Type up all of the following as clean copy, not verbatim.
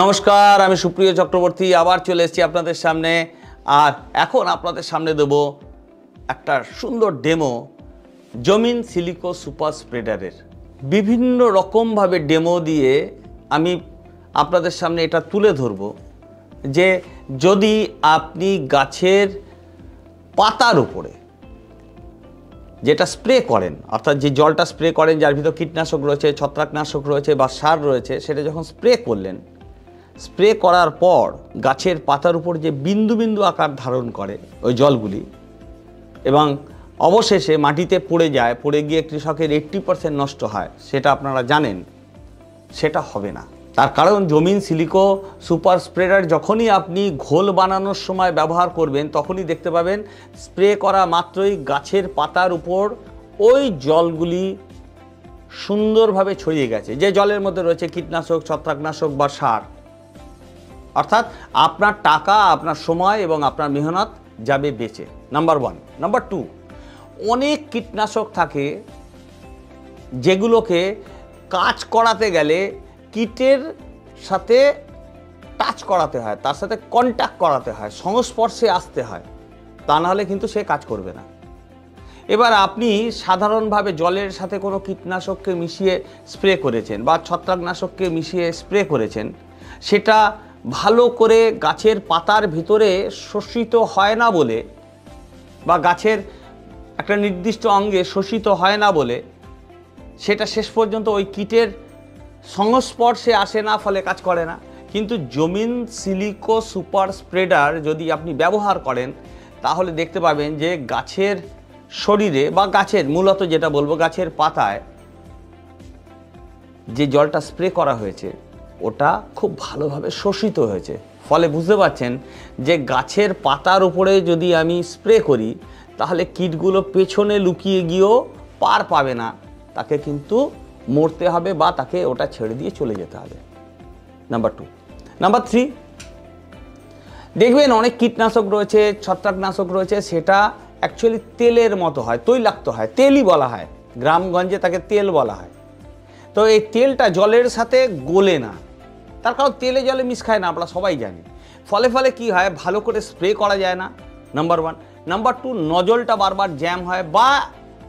নমস্কার, আমি সুপ্রিয় চক্রবর্তী আবার চলে এসেছি আপনাদের সামনে। আর এখন আপনাদের সামনে দেব একটা সুন্দর ডেমো জমিন সিলিকো সুপার স্প্রেডারের। বিভিন্ন রকমভাবে ডেমো দিয়ে আমি আপনাদের সামনে এটা তুলে ধরব যে যদি আপনি গাছের পাতার উপরে যেটা স্প্রে করেন, অর্থাৎ যে জলটা স্প্রে করেন যার ভিতর কীটনাশক রয়েছে, ছত্রাকনাশক রয়েছে বা সার রয়েছে, সেটা যখন স্প্রে করলেন, স্প্রে করার পর গাছের পাতার উপর যে বিন্দু বিন্দু আকার ধারণ করে ওই জলগুলি এবং অবশেষে মাটিতে পড়ে যায়, পড়ে গিয়ে কৃষকের 80% নষ্ট হয়, সেটা আপনারা জানেন। সেটা হবে না। তার কারণ জমিন সিলিকো সুপার স্প্রেডার যখনই আপনি ঘোল বানানোর সময় ব্যবহার করবেন তখনই দেখতে পাবেন স্প্রে করা মাত্রই গাছের পাতার উপর ওই জলগুলি সুন্দরভাবে ছড়িয়ে গেছে, যে জলের মধ্যে রয়েছে কীটনাশক, ছত্রাকনাশক বা সার। অর্থাৎ আপনার টাকা, আপনার সময় এবং আপনার মেহনত যাবে বেঁচে। নাম্বার 1। নাম্বার 2, অনেক কীটনাশক থাকে যেগুলোকে কাজ করাতে গেলে কীটের সাথে টাচ করাতে হয়, তার সাথে কন্ট্যাক্ট করাতে হয়, সংস্পর্শে আসতে হয়, তা নাহলে কিন্তু সে কাজ করবে না। এবার আপনি সাধারণভাবে জলের সাথে কোনো কীটনাশককে মিশিয়ে স্প্রে করেছেন বা ছত্রাকনাশককে মিশিয়ে স্প্রে করেছেন, সেটা ভালো করে গাছের পাতার ভিতরে শোষিত হয় না বলে বা গাছের একটা নির্দিষ্ট অঙ্গে শোষিত হয় না বলে সেটা শেষ পর্যন্ত ওই কীটের সংস্পর্শে আসে না, ফলে কাজ করে না। কিন্তু জমিন সিলিকো সুপার স্প্রেডার যদি আপনি ব্যবহার করেন তাহলে দেখতে পাবেন যে গাছের শরীরে বা গাছের, মূলত যেটা বলবো গাছের পাতায় যে জলটা স্প্রে করা হয়েছে ওটা খুব ভালোভাবে শোষিত হয়েছে। ফলে বুঝতে পারছেন যে গাছের পাতার উপরে যদি আমি স্প্রে করি তাহলে কীটগুলো পেছনে লুকিয়ে গিয়েও পার পাবে না, তাকে কিন্তু মরতে হবে বা তাকে ওটা ছেড়ে দিয়ে চলে যেতে হবে। নাম্বার 2। নাম্বার 3, দেখবেন অনেক কীটনাশক রয়েছে, ছত্রাকনাশক রয়েছে, সেটা অ্যাকচুয়ালি তেলের মতো হয়, তৈলাক্ত হয়, তেলই বলা হয়, গ্রামগঞ্জে তাকে তেল বলা হয়। তো এই তেলটা জলের সাথে গোলে না, তার কারণ তেলে জলে মিশ খায় না, আমরা সবাই জানি। ফলে কি হয়, ভালো করে স্প্রে করা যায় না, নাম্বার 1। নাম্বার 2, নজলটা বারবার জ্যাম হয় বা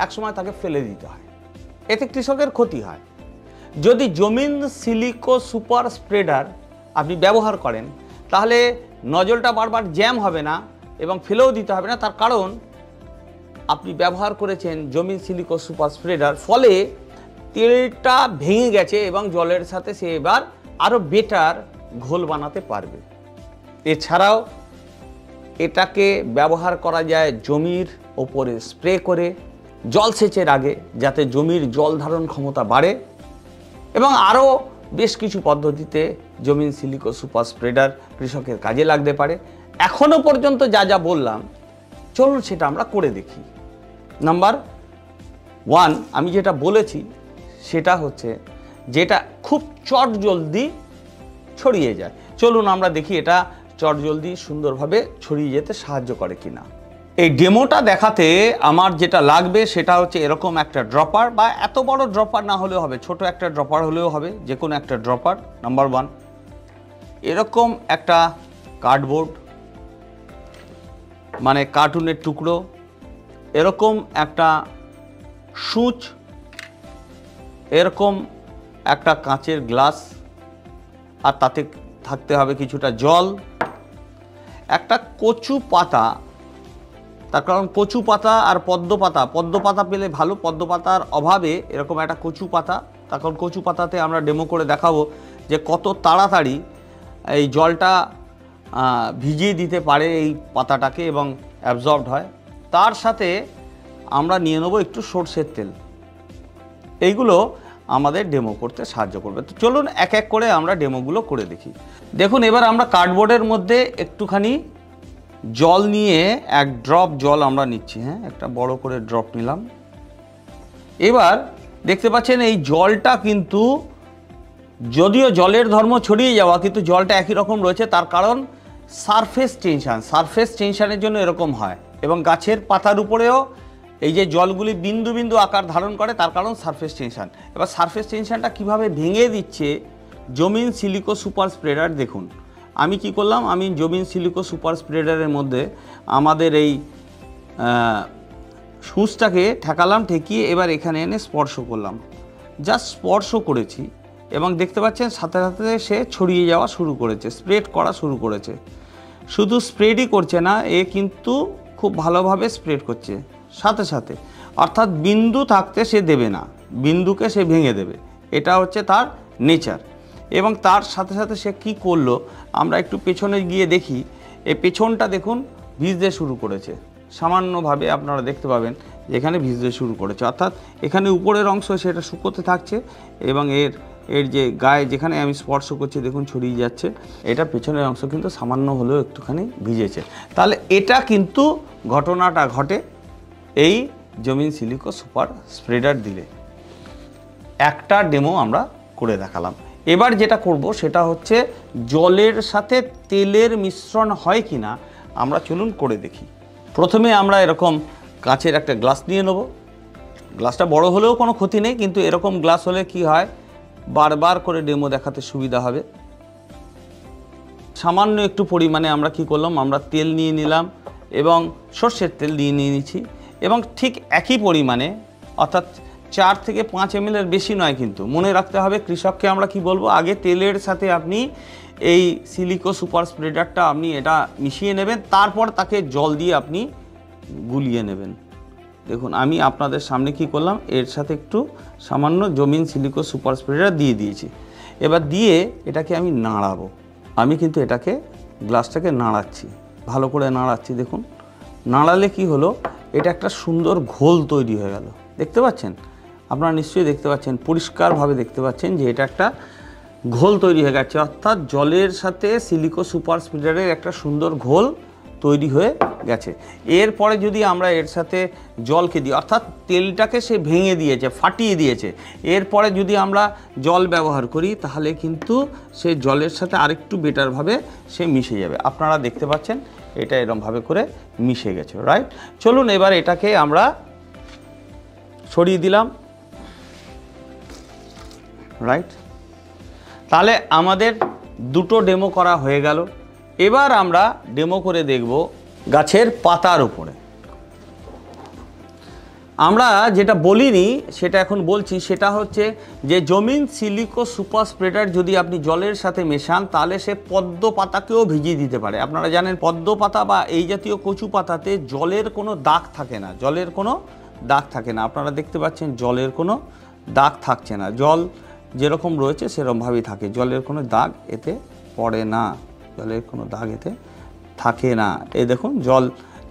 একসময় তাকে ফেলে দিতে হয়, এতে কৃষকের ক্ষতি হয়। যদি জমিন সিলিকো সুপার স্প্রেডার আপনি ব্যবহার করেন তাহলে নজলটা বারবার জ্যাম হবে না এবং ফেলেও দিতে হবে না, তার কারণ আপনি ব্যবহার করেছেন জমিন সিলিকো সুপার স্প্রেডার। ফলে তেলটা ভেঙে গেছে এবং জলের সাথে সে এবার আরও বেটার ঘোল বানাতে পারবে। এছাড়াও এটাকে ব্যবহার করা যায় জমির ওপরে স্প্রে করে জলসেচের আগে, যাতে জমির জল ধারণ ক্ষমতা বাড়ে, এবং আরও বেশ কিছু পদ্ধতিতে জমিন সিলিকো সুপার স্প্রেডার কৃষকের কাজে লাগতে পারে। এখনও পর্যন্ত যা যা বললাম, চলুন সেটা আমরা করে দেখি। নাম্বার 1, আমি যেটা বলেছি সেটা হচ্ছে যেটা খুব চটজলদি ছড়িয়ে যায়। চলুন আমরা দেখি এটা চটজলদি সুন্দরভাবে ছড়িয়ে যেতে সাহায্য করে কিনা। এই ডেমোটা দেখাতে আমার যেটা লাগবে সেটা হচ্ছে এরকম একটা ড্রপার, বা এত বড় ড্রপার না হলেও হবে, ছোট একটা ড্রপার হলেও হবে, যে কোনো একটা ড্রপার। নাম্বার 1, এরকম একটা কার্ডবোর্ড মানে কার্টুনের টুকরো, এরকম একটা সূচ, এরকম একটা কাঁচের গ্লাস, আর তাতে থাকতে হবে কিছুটা জল, একটা কচু পাতা, তার কারণ কচু পাতা আর পদ্ম পাতা পেলে ভালো, পদ্ম পাতার অভাবে এরকম একটা কচু পাতা, তার কারণ কচু পাতাতে আমরা ডেমো করে দেখাবো যে কত তাড়াতাড়ি এই জলটা ভিজিয়ে দিতে পারে এই পাতাটাকে এবং অ্যাবজর্বড হয়। তার সাথে আমরা নিয়ে নেবো একটু সরষের তেল। এইগুলো আমাদের ডেমো করতে সাহায্য করবে। তো চলুন এক এক করে আমরা ডেমোগুলো করে দেখি। দেখুন, এবার আমরা কার্ডবোর্ডের মধ্যে একটুখানি জল নিয়ে এক ড্রপ জল আমরা নিচ্ছি। হ্যাঁ, একটা বড় করে ড্রপ নিলাম। এবার দেখতে পাচ্ছেন এই জলটা কিন্তু, যদিও জলের ধর্ম ছড়িয়ে যাওয়া, কিন্তু জলটা একই রকম রয়েছে, তার কারণ সারফেস টেনশনের জন্য এরকম হয়। এবং গাছের পাতার উপরেও এই যে জলগুলি বিন্দু বিন্দু আকার ধারণ করে, তার কারণ সারফেস টেনশন। এবার সারফেস টেনশনটা কীভাবে ভেঙে দিচ্ছে জমিন সিলিকো সুপার স্প্রেডার। দেখুন আমি কি করলাম, আমি জমিন সিলিকো সুপার স্প্রেডারের মধ্যে আমাদের এই সূচটাকে ঠেকালাম, ঠেকিয়ে এবার এখানে এনে স্পর্শ করলাম। জাস্ট স্পর্শ করেছি এবং দেখতে পাচ্ছেন সাথে সাথে সে ছড়িয়ে যাওয়া শুরু করেছে, স্প্রেড করা শুরু করেছে। শুধু স্প্রেডই করছে না, এ কিন্তু খুব ভালোভাবে স্প্রেড করছে সাথে সাথে, অর্থাৎ বিন্দু থাকতে সে দেবে না, বিন্দুকে সে ভেঙে দেবে, এটা হচ্ছে তার নেচার। এবং তার সাথে সাথে সে কি করলো, আমরা একটু পেছনে গিয়ে দেখি। এই পেছনটা দেখুন ভিজতে শুরু করেছে, সামান্যভাবে আপনারা দেখতে পাবেন যেখানে ভিজতে শুরু করেছে, অর্থাৎ এখানে উপরের অংশ সেটা শুকোতে থাকছে এবং এর যে গায়ে যেখানে আমি স্পর্শ করছি দেখুন ছড়িয়ে যাচ্ছে, এটা পেছনের অংশ কিন্তু সামান্য হলেও একটুখানি ভিজেছে। তাহলে এটা কিন্তু ঘটনাটা ঘটে এই জমিন সিলিকো সুপার স্প্রেডার দিলে। একটা ডেমো আমরা করে দেখালাম। এবার যেটা করব সেটা হচ্ছে জলের সাথে তেলের মিশ্রণ হয় কি না আমরা চলুন করে দেখি। প্রথমে আমরা এরকম কাচের একটা গ্লাস নিয়ে নেব। গ্লাসটা বড় হলেও কোনো ক্ষতি নেই, কিন্তু এরকম গ্লাস হলে কি হয়, বারবার করে ডেমো দেখাতে সুবিধা হবে। সামান্য একটু পরিমাণে আমরা কি করলাম, আমরা তেল নিয়ে নিলাম এবং সর্ষের তেল নিয়ে নিচ্ছি এবং ঠিক একই পরিমাণে, অর্থাৎ 4 থেকে 5 ml বেশি নয়। কিন্তু মনে রাখতে হবে কৃষককে আমরা কি বলবো, আগে তেলের সাথে আপনি এই সিলিকো সুপার স্প্রেডারটা আপনি এটা মিশিয়ে নেবেন, তারপর তাকে জল দিয়ে আপনি গুলিয়ে নেবেন। দেখুন আমি আপনাদের সামনে কি করলাম, এর সাথে একটু সামান্য জমিন সিলিকো সুপার স্প্রেডার দিয়ে দিয়েছি। এবার দিয়ে এটাকে আমি নাড়াবো। আমি কিন্তু এটাকে গ্লাসটাকে নাড়াচ্ছি, ভালো করে নাড়াচ্ছি। দেখুন নাড়ালে কি হলো, এটা একটা সুন্দর ঘোল তৈরি হয়ে গেল। দেখতে পাচ্ছেন, আপনারা নিশ্চয়ই দেখতে পাচ্ছেন, পরিষ্কারভাবে দেখতে পাচ্ছেন যে এটা একটা ঘোল তৈরি হয়ে গেছে, অর্থাৎ জলের সাথে সিলিকো সুপার স্প্রেডারের একটা সুন্দর ঘোল তৈরি হয়ে গেছে। এরপরে যদি আমরা এর সাথে জলকে দিই, অর্থাৎ তেলটাকে সে ভেঙে দিয়েছে, ফাটিয়ে দিয়েছে, এরপরে যদি আমরা জল ব্যবহার করি তাহলে কিন্তু সে জলের সাথে আরেকটু বেটারভাবে সে মিশে যাবে। আপনারা দেখতে পাচ্ছেন এটা এরকমভাবে করে মিশে গেছে, রাইট। চলুন এবার এটাকে আমরা ছড়িয়ে দিলাম, রাইট। তাহলে আমাদের দুটো ডেমো করা হয়ে গেল। এবার আমরা ডেমো করে দেখব গাছের পাতার উপরে। আমরা যেটা বলিনি সেটা এখন বলছি, সেটা হচ্ছে যে জমিন সিলিকো সুপার স্প্রেডার যদি আপনি জলের সাথে মেশান তাহলে সে পদ্ম পাতাকেও ভিজিয়ে দিতে পারে। আপনারা জানেন পদ্ম পাতা বা এই জাতীয় কচু পাতাতে জলের কোনো দাগ থাকে না, জলের কোনো দাগ থাকে না। আপনারা দেখতে পাচ্ছেন জলের কোনো দাগ থাকছে না, জল যেরকম রয়েছে সেরকমভাবেই থাকে, জলের কোনো দাগ এতে পড়ে না, জলের কোনো দাগ এতে থাকে না। এই দেখুন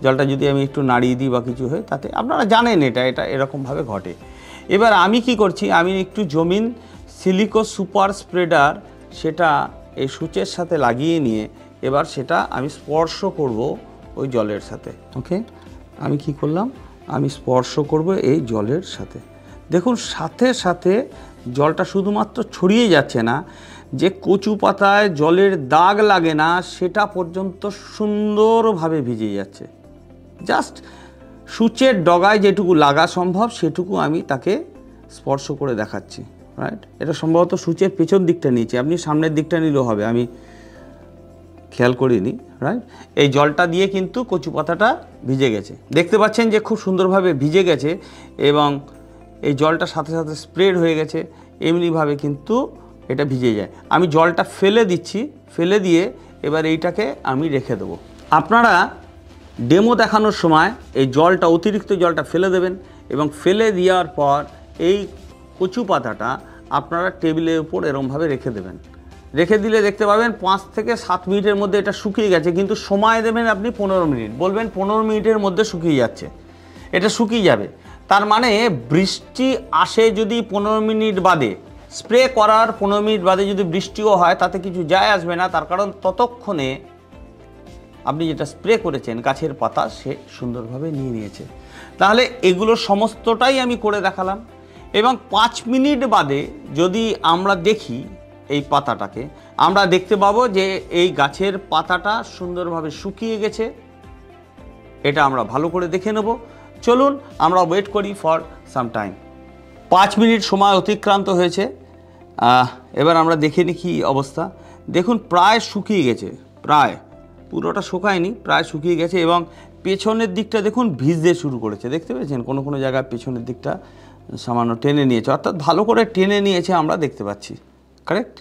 জলটা যদি আমি একটু নাড়িয়ে দিই বা কিছু হয় তাতে, আপনারা জানেন এটা এরকমভাবে ঘটে। এবার আমি কি করছি, আমি একটু জমিন সিলিকো সুপার স্প্রেডার সেটা এই সূচের সাথে লাগিয়ে নিয়ে এবার সেটা আমি স্পর্শ করব ওই জলের সাথে। ওকে, আমি কি করলাম, আমি স্পর্শ করব এই জলের সাথে। দেখুন সাথে সাথে জলটা শুধুমাত্র ছড়িয়ে যাচ্ছে না, যে কচু পাতায় জলের দাগ লাগে না সেটা পর্যন্ত সুন্দরভাবে ভিজে যাচ্ছে। জাস্ট সূচের ডগায় যেটুকু লাগা সম্ভব সেটুকু আমি তাকে স্পর্শ করে দেখাচ্ছি, রাইট। এটা সম্ভবত সূচের পেছন দিকটা নিয়েছি, আপনি সামনের দিকটা নিলেও হবে, আমি খেয়াল করিনি, রাইট। এই জলটা দিয়ে কিন্তু কচু পাতাটা ভিজে গেছে, দেখতে পাচ্ছেন যে খুব সুন্দরভাবে ভিজে গেছে এবং এই জলটা সাথে সাথে স্প্রেড হয়ে গেছে, এমনিভাবে কিন্তু এটা ভিজে যায়। আমি জলটা ফেলে দিচ্ছি, ফেলে দিয়ে এবার এইটাকে আমি রেখে দেবো। আপনারা ডেমো দেখানোর সময় এই জলটা, অতিরিক্ত জলটা ফেলে দেবেন এবং ফেলে দেওয়ার পর এই কচু পাতাটা আপনারা টেবিলের উপর এরকমভাবে রেখে দেবেন। রেখে দিলে দেখতে পাবেন 5 থেকে 7 মিনিটের মধ্যে এটা শুকিয়ে গেছে, কিন্তু সময় দেবেন আপনি 15 মিনিট, বলবেন 15 মিনিটের মধ্যে শুকিয়ে যাচ্ছে, এটা শুকিয়ে যাবে। তার মানে বৃষ্টি আসে যদি 15 মিনিট বাদে, স্প্রে করার 15 মিনিট বাদে যদি বৃষ্টিও হয় তাতে কিছু যায় আসবে না, তার কারণ ততক্ষণে আপনি যেটা স্প্রে করেছেন গাছের পাতা সে সুন্দরভাবে নিয়ে নিয়েছে। তাহলে এগুলো সমস্তটাই আমি করে দেখালাম এবং 5 মিনিট বাদে যদি আমরা দেখি এই পাতাটাকে, আমরা দেখতে পাবো যে এই গাছের পাতাটা সুন্দরভাবে শুকিয়ে গেছে। এটা আমরা ভালো করে দেখে নেব। চলুন আমরা ওয়েট করি ফর সাম টাইম। 5 মিনিট সময় অতিক্রান্ত হয়েছে। এবার আমরা দেখে নিই কী অবস্থা। দেখুন প্রায় শুকিয়ে গেছে, প্রায় পুরোটা শুকায়নি, প্রায় শুকিয়ে গেছে এবং পেছনের দিকটা দেখুন ভিজতে শুরু করেছে, দেখতে পেয়েছেন কোনো কোনো জায়গায় পেছনের দিকটা সামান্য টেনে নিয়েছে, অর্থাৎ ভালো করে টেনে নিয়েছে আমরা দেখতে পাচ্ছি, কারেক্ট।